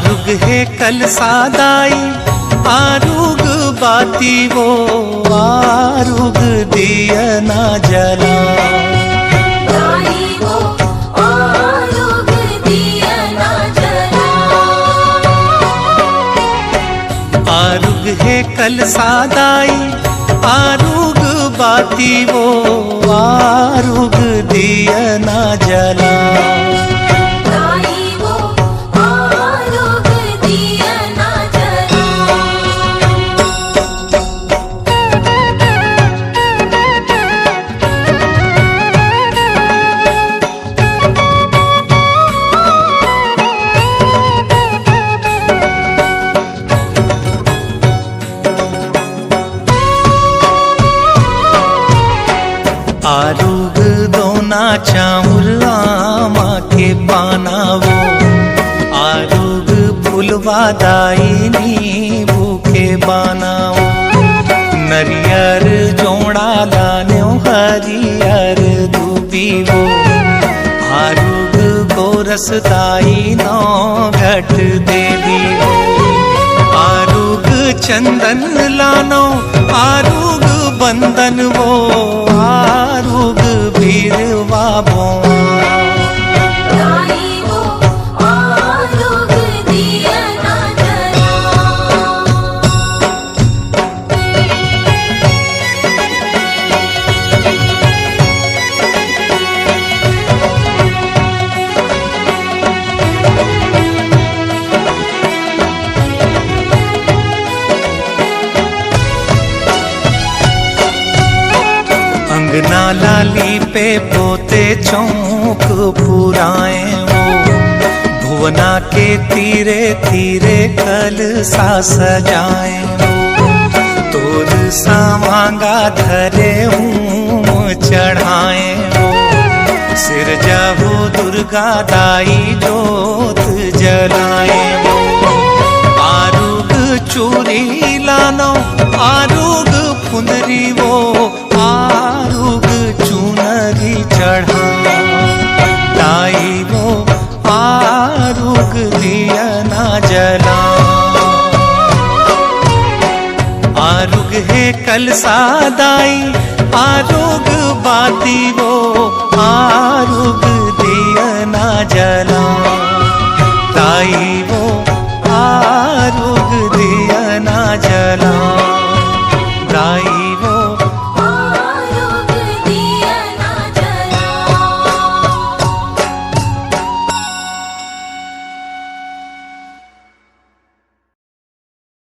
आरुग है कल सादाई आरुग बाती वो आरुग दिया ना जला आरुग है कल सादाई आरुग बाती वो आरुग दिया ना जला आरुग दोना चाउर आमा के बनावो आरुग फुलवा दाईनी भूखे बनावो नरियर जोड़ा लान्यो हरियर दूबीवो आरुग गोरस दाई नौ घट देवी आरुग चंदन लानो आरुग बंदन वो आरुग भीरवा बो अंगना लाली पे पोते चौक पुराए वो भुवना के तीरे तीरे कल सा सजाए वो तोर सा मांगा धरे हूँ चढ़ाए वो सिर जाहो दुर्गा दाई जोत जलाए वो आरुग चूरी लानो आरुग फुंदरी वो आरुग चुनरी चढ़ा लाई वो आरुग दिया ना जला आरुग है कल सादाई आरुग बाती वो आरुग दिया ना जला लाई वो